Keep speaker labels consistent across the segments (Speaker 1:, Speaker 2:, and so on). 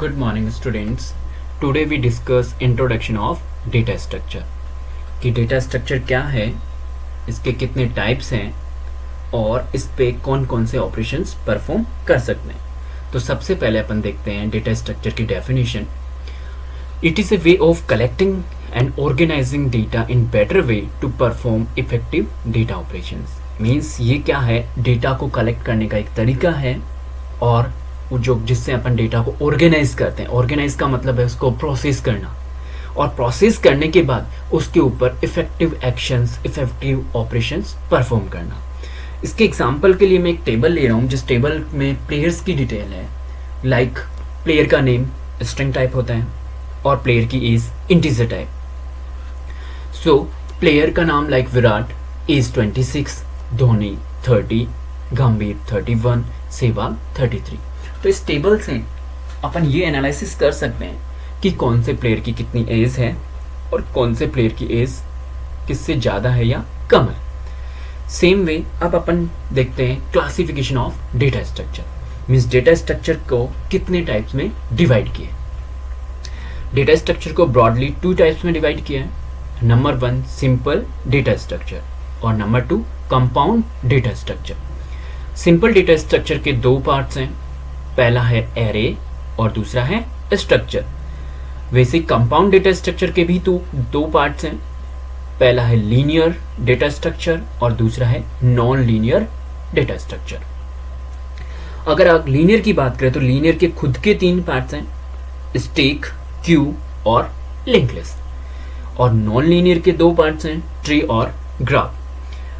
Speaker 1: Good morning students. Today we discuss introduction of data structure. कि data structure क्या है, इसके कितने types हैं और इस पे कौन कौन से operations perform कर सकते हैं. तो सबसे पहले अपन देखते हैं data structure की definition. It is a way of collecting and organizing data in better way to perform effective data operations. Means ये क्या है, data को collect करने का एक तरीका है और जो जिससे अपन डेटा को ऑर्गेनाइज करते हैं. ऑर्गेनाइज का मतलब है उसको प्रोसेस करना और प्रोसेस करने के बाद उसके ऊपर effective actions, effective operations perform करना. इसके एग्जांपल के लिए मैं एक टेबल ले रहा हूँ जिस टेबल में प्लेयर्स की डिटेल है. लाइक प्लेयर का नेम स्ट्रिंग टाइप होता है और प्लेयर की age integer type. So player का नाम लाइक विराट, एज 26, धोनी 30, गंभीर 31, सहवाग 33. तो इस टेबल से अपन ये एनालिसिस कर सकते हैं कि कौन से प्लेयर की कितनी एज है और कौन से प्लेयर की एज किससे ज़्यादा है या कम है. सेम वे अब अपन देखते हैं classification of data structure. Means data structure को कितने टाइप्स में डिवाइड किए. डेटा स्ट्रक्चर को ब्रॉडली 2 टाइप्स में डिवाइड किया है. नंबर 1 सिंपल डेटा स्ट्रक्चर और number 2 compound data structure. Simple data structure के 2 पार्ट्स हैं. पहला है एरे और दूसरा है स्ट्रक्चर. वैसे कंपाउंड डेटा स्ट्रक्चर के भी तो 2 पार्ट्स हैं. पहला है लीनियर डेटा स्ट्रक्चर और दूसरा है नॉन लीनियर डेटा स्ट्रक्चर. अगर आप लीनियर की बात करें तो लीनियर के खुद के 3 पार्ट्स हैं, स्टैक, क्यू और लिंक लिस्ट. और नॉन लीनियर के 2 पार्ट्स हैं, ट्री और ग्राफ.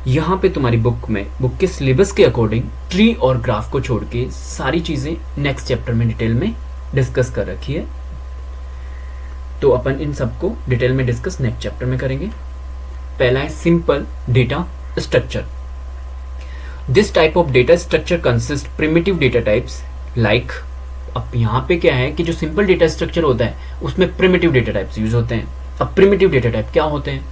Speaker 1: यहाँ पे तुम्हारी बुक के सिलेबस के अकॉर्डिंग ट्री और ग्राफ को छोड़ के सारी चीजें नेक्स्ट चैप्टर में डिटेल में डिस्कस कर रखी है. तो अपन इन सबको डिटेल में डिस्कस नेक्स्ट चैप्टर में करेंगे. पहला है simple data structure. This type of data structure consist primitive data types like. अब यहाँ पे क्या है कि जो सिंपल डेटा स्ट्रक्चर होता है उसमें प्रिमिटिव डेटा टाइप्स यूज होते हैं. अब प्रिमिटिव डेटा टाइप क्या होते हैं?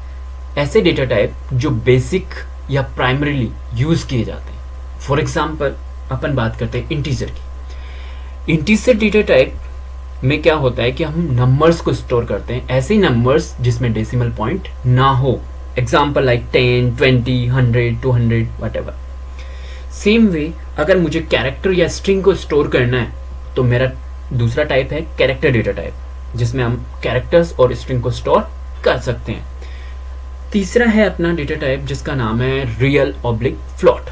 Speaker 1: ऐसे डेटा टाइप जो बेसिक या प्राइमरीली यूज किए जाते हैं. फॉर एग्जाम्पल अपन बात करते हैं इंटीजर की. इंटीजर डेटा टाइप में क्या होता है कि हम नंबर्स को स्टोर करते हैं, ऐसे ही नंबर्स जिसमें डेसिमल पॉइंट ना हो. Example like 10, 20, 100, 200 whatever. Same way अगर मुझे कैरेक्टर या स्ट्रिंग को स्टोर करना है तो मेरा दूसरा टाइप है कैरेक्टर डेटा टाइप जिसमें हम कैरेक्टर्स और स्ट्रिंग को स्टोर कर सकते हैं. तीसरा है अपना डेटा टाइप जिसका नाम है रियल ऑब्लिक फ्लोट.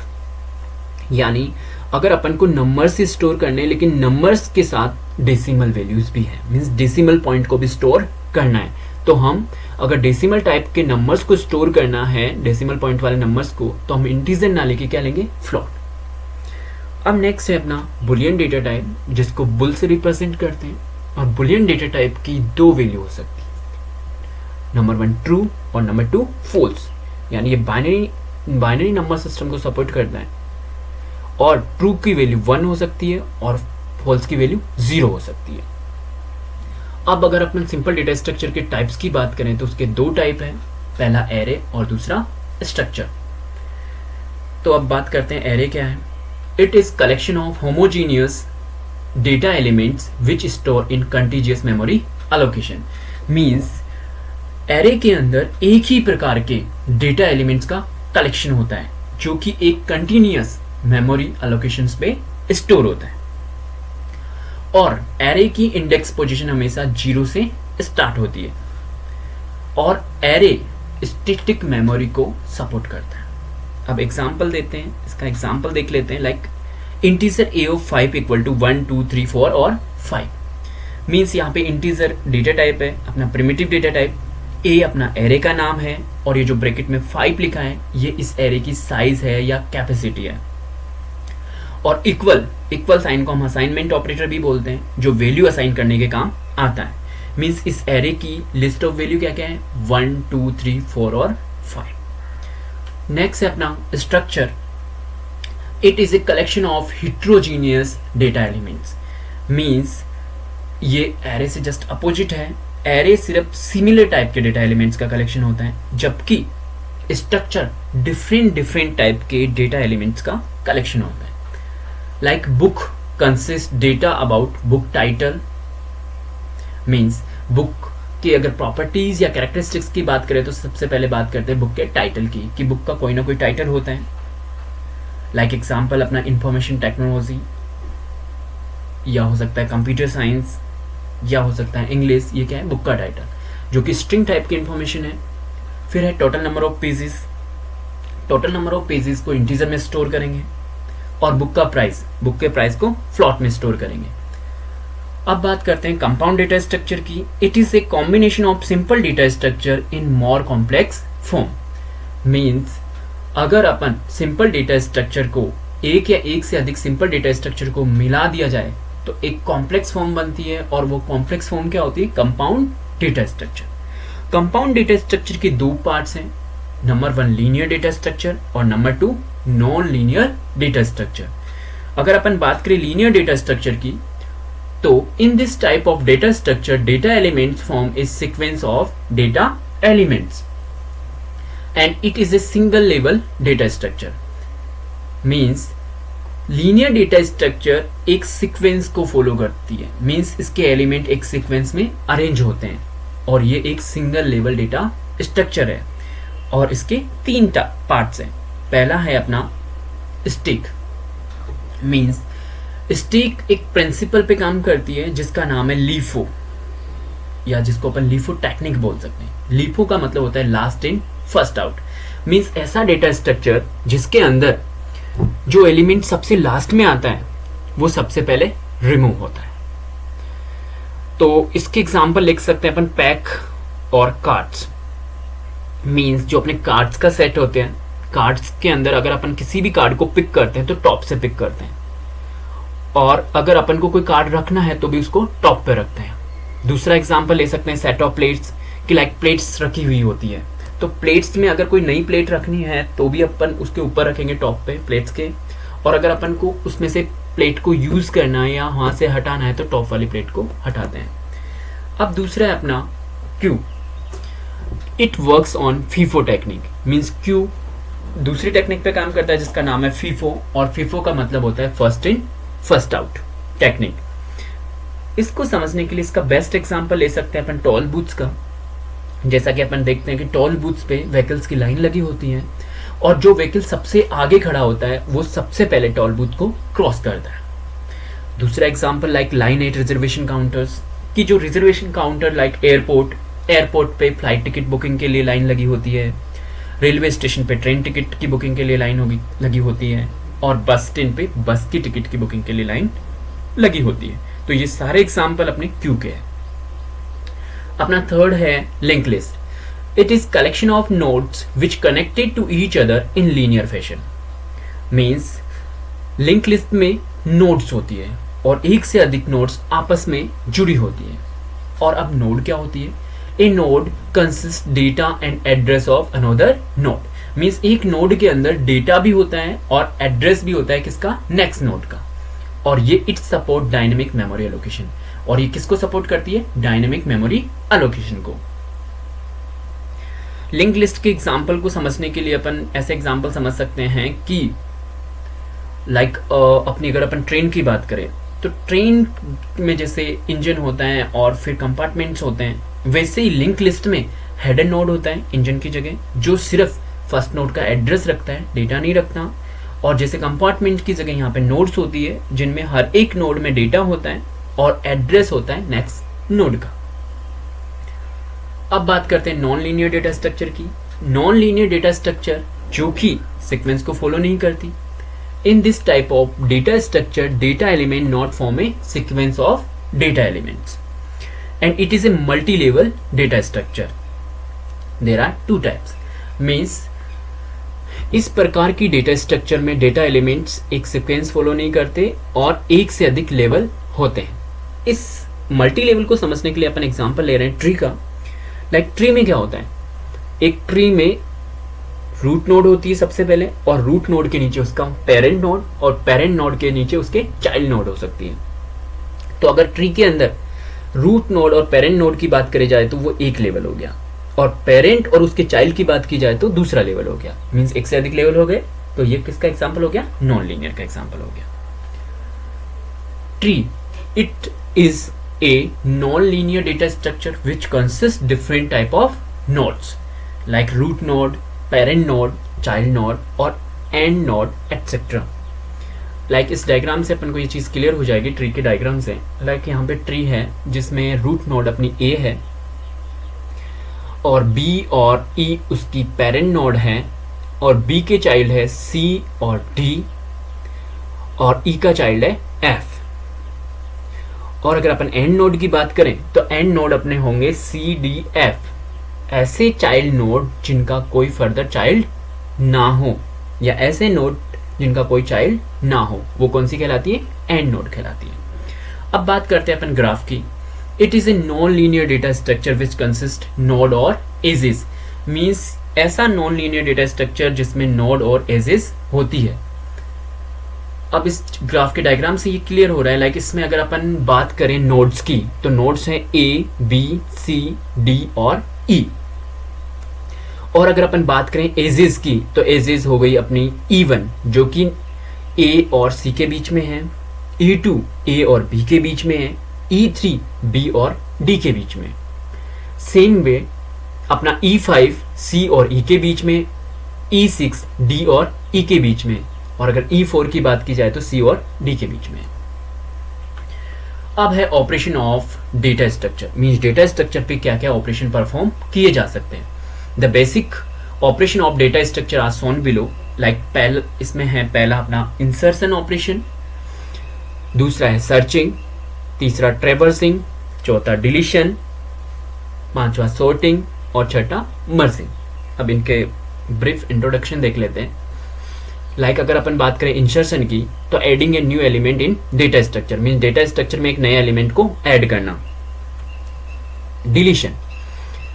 Speaker 1: यानी अगर अपन को नंबर्स से स्टोर करने हैं लेकिन नंबर्स के साथ डेसिमल वैल्यूज भी है, मींस डेसिमल पॉइंट को भी स्टोर करना है, तो हम अगर डेसिमल टाइप के नंबर्स को स्टोर करना है, डेसिमल पॉइंट वाले नंबर्स को, तो हम इंटीजर ना लेके क्या लेंगे, फ्लोट. अब नेक्स्ट है अपना बुलियन डेटा टाइप जिसको बुल से रिप्रेजेंट करते हैं. और बुलियन डेटा टाइप की 2 वैल्यू हो सकती है. नंबर 1 ट्रू और नंबर 2 फॉल्स. यानी ये बाइनरी नंबर सिस्टम को सपोर्ट करता है और ट्रू की वैल्यू 1 हो सकती है और फॉल्स की वैल्यू 0 हो सकती है. अब अगर अपन सिंपल डेटा स्ट्रक्चर के टाइप्स की बात करें तो उसके 2 टाइप हैं. पहला एरे और दूसरा स्ट्रक्चर. तो अब बात करते हैं एरे क्या है. It is collection of homogeneous data elements which store in contiguous memory allocation. Means array के अंदर एक ही प्रकार के डेटा एलिमेंट्स का कलेक्शन होता है जो कि एक कंटिन्यूअस मेमोरी एलोकेशंस पे स्टोर होता है. और एरे की इंडेक्स पोजीशन हमेशा 0 से स्टार्ट होती है और एरे स्टैटिक मेमोरी को सपोर्ट करता है. अब एग्जांपल देते हैं, इसका एग्जांपल देख लेते हैं. Like integer A of 5 equal to 1, 2, 3, 4 और 5. मीन्स यहाँ पे इंटीजर डेटा टाइप है, अपना प्रिमिटिव डेटा टाइप. ए अपना एरे का नाम है और ये जो ब्रैकेट में 5 लिखा है ये इस एरे की साइज है या कैपेसिटी है. और इक्वल साइन को हम असाइनमेंट ऑपरेटर भी बोलते हैं जो वैल्यू असाइन करने के काम आता है. मींस इस एरे की लिस्ट ऑफ वैल्यू क्या क्या है, 1, 2, 3, 4 और 5. नेक्स्ट है अपना structure. It is a collection of heterogeneous data elements. Means ये एरे से जस्ट अपोजिट है. एरे सिर्फ सिमिलर टाइप के डेटा एलिमेंट्स का कलेक्शन होता है जबकि स्ट्रक्चर डिफरेंट टाइप के डेटा एलिमेंट्स का कलेक्शन होता है. Like book consist data about book title, means book की अगर प्रॉपर्टीज या कैरेक्टरिस्टिक्स की बात करें तो सबसे पहले बात करते हैं बुक के टाइटल की, कि बुक का कोई ना कोई टाइटल होता है। लाइक एग्जाम्पल अपना इंफॉर्मेशन टेक्नोलॉजी, या हो सकता है कंप्यूटर साइंस, या हो सकता है इंग्लिश। ये क्या है? बुक का टाइटल, जो कि स्ट्रिंग टाइप की इंफॉर्मेशन है। फिर है total number of pages, total number of pages को इंटीजर में स्टोर करेंगे। और बुक का प्राइस, बुक के प्राइस को फ्लॉट में स्टोर करेंगे। अब बात करते हैं कंपाउंड डेटा स्ट्रक्चर की। It is a combination of simple data structure in more complex form. Means अगर अपन सिंपल डेटा स्ट्रक्चर को, एक या एक से अधिक सिंपल डेटा स्ट्रक्चर को मिला दिया जाए तो एक कॉम्प्लेक्स फॉर्म बनती है, और वो कॉम्प्लेक्स फॉर्म क्या होती है? Compound data structure. Compound data structure के दो पार्ट्स हैं, नंबर 1 लीनियर डेटा स्ट्रक्चर और number 2 non linear data structure. अगर अपन बात करें लीनियर डेटा स्ट्रक्चर की, तो इन this type of data structure data elements form a sequence of data elements and it is a single level data structure. Means linear data structure एक sequence को follow करती है, means इसके element एक sequence में arrange होते हैं, और ये एक सिंगल लेवल डेटा स्ट्रक्चर है। और इसके 3 पार्ट्स हैं। पहला है अपना स्टैक। मीन्स स्टैक एक प्रिंसिपल पे काम करती है जिसका नाम है लीफो, या जिसको अपन लीफो टेक्निक बोल सकते हैं। लीफो का मतलब होता है last in first out. Means ऐसा डेटा स्ट्रक्चर जिसके अंदर जो एलिमेंट सबसे लास्ट में आता है वो सबसे पहले रिमूव होता है। तो इसके एग्जांपल लिख सकते हैं अपन पैक और कार्ड्स। मीन्स जो अपने कार्ड्स का सेट होते हैं, कार्ड्स के अंदर अगर अपन किसी भी कार्ड को पिक करते हैं तो टॉप से पिक करते हैं, और अगर अपन को कोई कार्ड रखना है तो भी उसको टॉप पे रखते हैं। दूसरा एग्जांपल ले सकते हैं सेट ऑफ प्लेट्स की। लाइक प्लेट्स रखी हुई होती है, तो प्लेट्स में अगर कोई नई प्लेट रखनी है तो भी अपन उसके ऊपर रखेंगे टॉप पे प्लेट्स के, और अगर अपन को उसमें से प्लेट को यूज करना है या वहां से हटाना है तो टॉप वाली प्लेट को हटाते हैं। अब दूसरा है अपना Q. It works on FIFO technique. Means Q दूसरी टेक्निक पे काम करता है जिसका नाम है फीफो, और फीफो का मतलब होता है first in first out technique. इसको समझने के लिए इसका बेस्ट एग्जांपल ले सकते हैं अपन टोल बूथ्स का। जैसा कि अपन देखते हैं कि टोल बूथ्स पे व्हीकल्स की लाइन लगी होती है, और जो व्हीकल सबसे आगे खड़ा होता है वो सबसे पहले टोल बूथ को क्रॉस करता है। दूसरा example like line at reservation counters की। जो रिजर्वेशन काउंटर लाइक एयरपोर्ट पे फ्लाइट टिकट बुकिंग के लिए लाइन लगी होती है, रेलवे स्टेशन पे ट्रेन टिकट की बुकिंग के लिए लाइन लगी होती है, और बस स्टैंड पे बस की टिकट की बुकिंग के लिए लाइन लगी होती है। तो ये सारे एग्जांपल अपने क्यू के हैं। अपना थर्ड है link list. It is collection of nodes which connected to each other in linear fashion. Means link list में नोड्स होती है और एक से अधिक नोड्स आपस में जुड़ी होती है। और अब नोड क्या होती है? A node consist data and address of another node. Means एक नोड के अंदर डेटा भी होता है और एड्रेस भी होता है किसका? नेक्स्ट नोड का। और ये it support dynamic memory allocation. और ये किसको सपोर्ट करती है? डायनेमिक मेमोरी एलोकेशन को। लिंक लिस्ट के एग्जांपल को समझने के लिए अपन ऐसे एग्जांपल समझ सकते हैं कि लाइक अपनी अगर अपन ट्रेन की बात करें तो ट्रेन में जैसे इंजन होता है और फिर कंपार्टमेंट्स होते हैं, वैसे ही लिंक लिस्ट में हेडर नोड होता है इंजन की जगह, जो सिर्फ फर्स्ट नोड का एड्रेस रखता है, डेटा नहीं रखता। और जैसे कंपार्टमेंट की जगह यहाँ पे नोड्स होती है जिनमें हर एक नोड में डेटा होता है और एड्रेस होता है नेक्स्ट नोड का। अब बात करते हैं नॉन लीनियर डेटा स्ट्रक्चर की। नॉन लीनियर डेटा स्ट्रक्चर जो कि सीक्वेंस को फॉलो नहीं करती। In this type of data structure data element not form a sequence of data elements and it is a multi level data structure. There are two types. Means इस प्रकार की data structure में data elements एक sequence follow नहीं करते और एक से अधिक लेवल होते हैं। इस मल्टी लेवल को समझने के लिए अपन एग्जांपल ले रहे हैं ट्री का। लाइक ट्री में क्या होता है? एक ट्री में रूट नोड होती है सबसे पहले, और रूट नोड के नीचे उसका पेरेंट नोड, और पेरेंट नोड के नीचे उसके चाइल्ड नोड हो सकती है। तो अगर ट्री के अंदर रूट नोड और पेरेंट नोड की बात करी जाए तो वो एक लेवल हो गया, और पेरेंट और उसके चाइल्ड की बात की जाए तो दूसरा लेवल हो गया। मीन्स एक से अधिक लेवल हो गए। तो ये किसका एग्जाम्पल हो गया? नॉन लीनियर का एग्जाम्पल हो गया। Tree it is a non-linear data structure which consists different type of nodes like root node, parent node, child node और end node etc. लाइक इस डायग्राम से अपन को ये चीज़ क्लियर हो जाएगी ट्री के डायग्राम से। लाइक यहाँ पे ट्री है जिसमें रूट नोड अपनी ए है और बी और ई उसकी पेरेंट नोड है और बी के चाइल्ड है सी और डी और ई का चाइल्ड है एफ। और अगर अपन एंड नोड की बात करें तो एंड नोड अपने होंगे सी डी एफ, ऐसे चाइल्ड नोड जिनका कोई फर्दर चाइल्ड ना हो या ऐसे नोड जिनका कोई चाइल्ड ना हो, वो कौन सी कहलाती है? एंड नोड कहलाती है। अब बात करते हैं अपन ग्राफ की। It is a non linear data structure which consist node और एजेस, मीन्स ऐसा नॉन लीनियर डेटा स्ट्रक्चर जिसमें नोड और एजेस होती है। अब इस ग्राफ के डायग्राम से ये क्लियर हो रहा है। लाइक इसमें अगर अपन बात करें नोड्स की तो नोड्स हैं ए बी सी डी और ई। और अगर अपन बात करें एजेस की तो एजेस हो गई अपनी E1 जो कि ए और सी के बीच में है, E2 ए और बी के बीच में है, E3 बी और डी के बीच में। सेम वे अपना E5 सी और ई के बीच में, E6 डी और ई के बीच में, और अगर E4 की बात की जाए तो सी और डी के बीच में। अब है operation of data structure, means data structure पे क्या क्या ऑपरेशन परफॉर्म किए जा सकते हैं। The basic operation of data structure are shown below. Like इसमें है पहला अपना इंसर्शन ऑपरेशन, दूसरा है सर्चिंग, तीसरा ट्रेवर्सिंग, चौथा डिलीशन, पांचवा सॉर्टिंग और छठा मर्जिंग। अब इनके ब्रीफ इंट्रोडक्शन देख लेते हैं। लाइक अगर अपन बात करें इंसर्शन की तो adding a new element in data structure, means data structure में एक नए एलिमेंट को ऐड करना। डिलीशन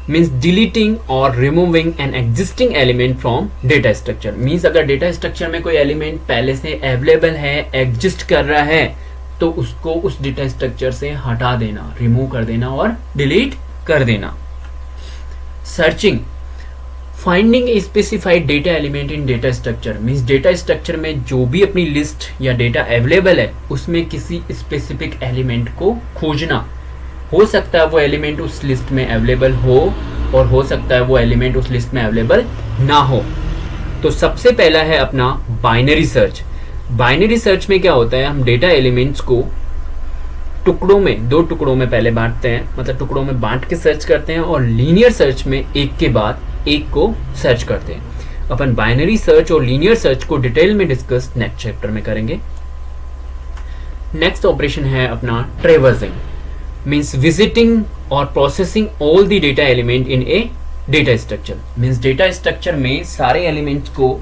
Speaker 1: मीन्स डिलीटिंग और removing an existing element from data structure, means अगर डेटा स्ट्रक्चर में कोई एलिमेंट पहले से अवेलेबल है, एग्जिस्ट कर रहा है, तो उसको उस डेटा स्ट्रक्चर से हटा देना, रिमूव कर देना और डिलीट कर देना। Searching finding a specified data element in data structure, means data structure में जो भी अपनी लिस्ट या डेटा अवेलेबल है उसमें किसी स्पेसिफिक एलिमेंट को खोजना। हो सकता है वो एलिमेंट उस लिस्ट में अवेलेबल हो और हो सकता है वो एलिमेंट उस लिस्ट में अवेलेबल ना हो। तो सबसे पहला है अपना बाइनरी सर्च। बाइनरी सर्च में क्या होता है, हम डेटा एलिमेंट्स को टुकड़ों में, दो टुकड़ों में पहले बांटते हैं, मतलब टुकड़ों में बांट के सर्च करते हैं, और लीनियर सर्च में एक के बाद एक को सर्च करते हैं। अपन बाइनरी सर्च और लीनियर सर्च को डिटेल में डिस्कस नेक्स्ट चैप्टर में करेंगे। नेक्स्ट ऑपरेशन है अपना ट्रेवर्सिंग, मीन्स विजिटिंग और processing all the data element in A data structure, means data structure में सारे एलिमेंट्स को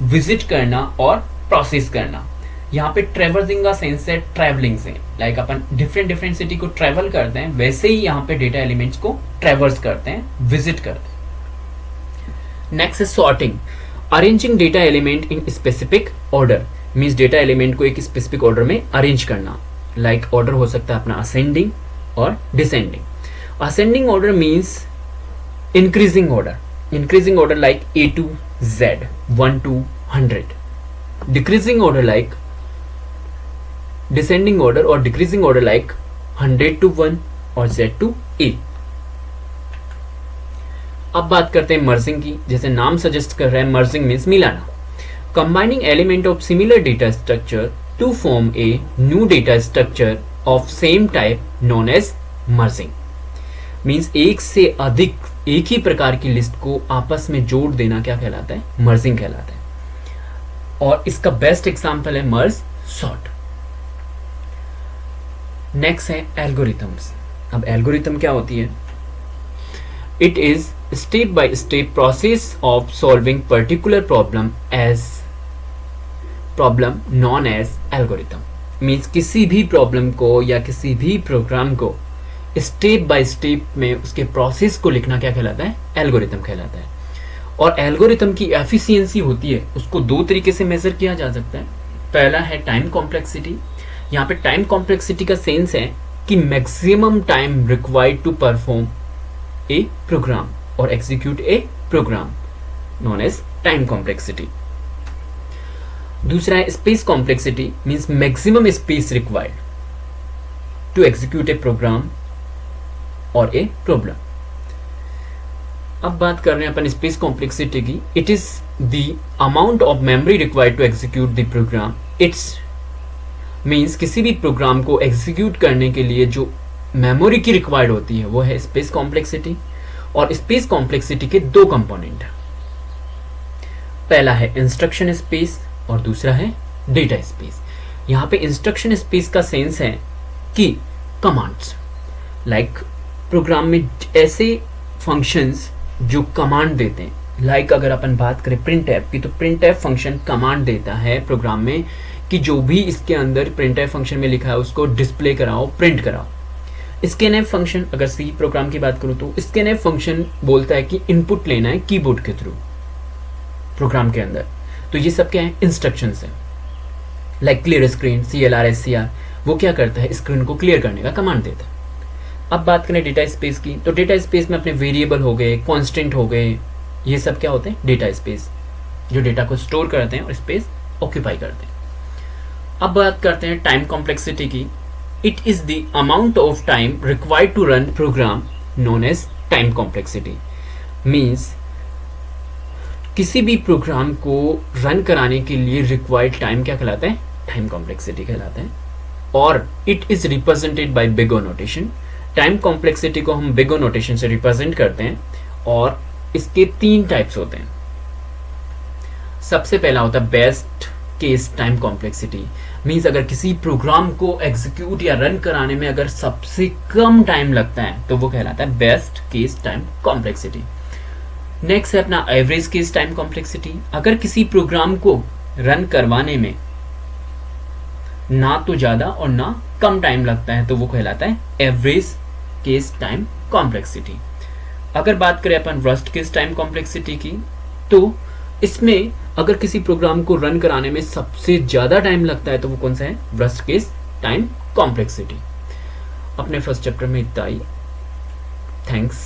Speaker 1: विजिट करना और प्रोसेस करना। यहाँ पे ट्रेवर्सिंग का सेंस है ट्रैवलिंग से, लाइक अपन डिफरेंट सिटी को ट्रैवल करते हैं, वैसे ही यहाँ पे डेटा एलिमेंट्स को ट्रैवर्स करते हैं, विजिट करते हैं। नेक्स्ट है sorting, arranging data element in specific order, means data element को एक स्पेसिफिक ऑर्डर में अरेंज करना। लाइक ऑर्डर हो सकता है अपना असेंडिंग और descending. Ascending order means increasing order, increasing order like A to Z, 1 to 100। Decreasing order like descending order और डिक्रीजिंग ऑर्डर लाइक 100 to 1 और Z to A। अब बात करते हैं मर्जिंग की। जैसे नाम सजेस्ट कर रहा है, मर्जिंग मीन्स मिलाना, combining element of similar data structure to form a new data structure of same type known as merging, means एक से अधिक एक ही प्रकार की लिस्ट को आपस में जोड़ देना क्या कहलाता है? मर्जिंग कहलाता है। और इसका बेस्ट एग्जांपल है मर्ज सॉर्ट। नेक्स्ट है एल्गोरिथम्स। अब एल्गोरिथम क्या होती है? It is step by step process of solving particular problem known as algorithm, means किसी भी प्रॉब्लम को या किसी भी प्रोग्राम को स्टेप बाय स्टेप में उसके प्रोसेस को लिखना क्या कहलाता है? एल्गोरिथम कहलाता है। और एल्गोरिथम की एफिशिएंसी होती है, उसको दो तरीके से मेजर किया जा सकता है। पहला है टाइम कॉम्प्लेक्सिटी। यहाँ पे टाइम कॉम्प्लेक्सिटी का सेंस है कि maximum time required to perform a program और execute a program known as time complexity. दूसरा है space complexity, means maximum space required. To execute a program और ए प्रॉब्लम। अब बात कर रहे हैं अपन स्पेस कॉम्प्लेक्सिटी की। It is the amount of memory required to execute the program. It's means किसी भी प्रोग्राम को एग्जीक्यूट करने के लिए जो मेमोरी की रिक्वायर्ड होती है वो है स्पेस कॉम्प्लेक्सिटी। और स्पेस कॉम्प्लेक्सिटी के दो कंपोनेंट हैं, पहला है इंस्ट्रक्शन स्पेस और दूसरा है डेटा स्पेस। यहाँ पे इंस्ट्रक्शन स्पेस का सेंस है कि कमांड्स, लाइक प्रोग्राम में ऐसे फंक्शंस जो कमांड देते हैं, लाइक अगर अपन बात करें प्रिंटफ की, तो प्रिंटफ फंक्शन कमांड देता है प्रोग्राम में कि जो भी इसके अंदर प्रिंटफ फंक्शन में लिखा है उसको डिस्प्ले कराओ, प्रिंट कराओ। स्कैनफ फंक्शन, अगर सी प्रोग्राम की बात करूं तो स्कैनफ फंक्शन बोलता है कि इनपुट लेना है कीबोर्ड के थ्रू प्रोग्राम के अंदर। तो ये सब क्या है, इंस्ट्रक्शंस है। Like clear screen, CLR SCR, वो क्या करता है, स्क्रीन को क्लियर करने का कमांड देता है। अब बात करें डेटा स्पेस की, तो डेटा स्पेस में अपने वेरिएबल हो गए, कांस्टेंट हो गए, ये सब क्या होते हैं, डेटा स्पेस, जो डेटा को स्टोर करते हैं और स्पेस ऑक्यूपाई करते हैं। अब बात करते हैं टाइम कॉम्प्लेक्सिटी की। It is the amount of time required to run program known as time complexity. Means किसी भी प्रोग्राम को रन कराने के लिए रिक्वायर्ड टाइम क्या कहलाता है, टाइम कॉम्प्लेक्सिटी कहलाता है। और it is represented by big O notation. Time complexity को हम बिग ओ नोटेशन से रिप्रेजेंट करते हैं और इसके 3 टाइप्स होते हैं। सबसे पहला होता है best case time complexity. Means अगर किसी प्रोग्राम को एग्जीक्यूट या रन कराने में अगर सबसे कम टाइम लगता है तो वो कहलाता है best case time complexity. Next है अपना एवरेज केस टाइम कॉम्प्लेक्सिटी। अगर किसी प्रोग्राम को रन करवाने में ना तो ज्यादा और ना कम टाइम लगता है तो वो कहलाता है एवरेज केस टाइम कॉम्प्लेक्सिटी। अगर बात करें अपन वर्स्ट केस टाइम कॉम्प्लेक्सिटी की, तो इसमें अगर किसी प्रोग्राम को रन कराने में सबसे ज्यादा टाइम लगता है तो वो कौन सा है, वर्स्ट केस टाइम कॉम्प्लेक्सिटी। अपने फर्स्ट चैप्टर में इतना ही। थैंक्स।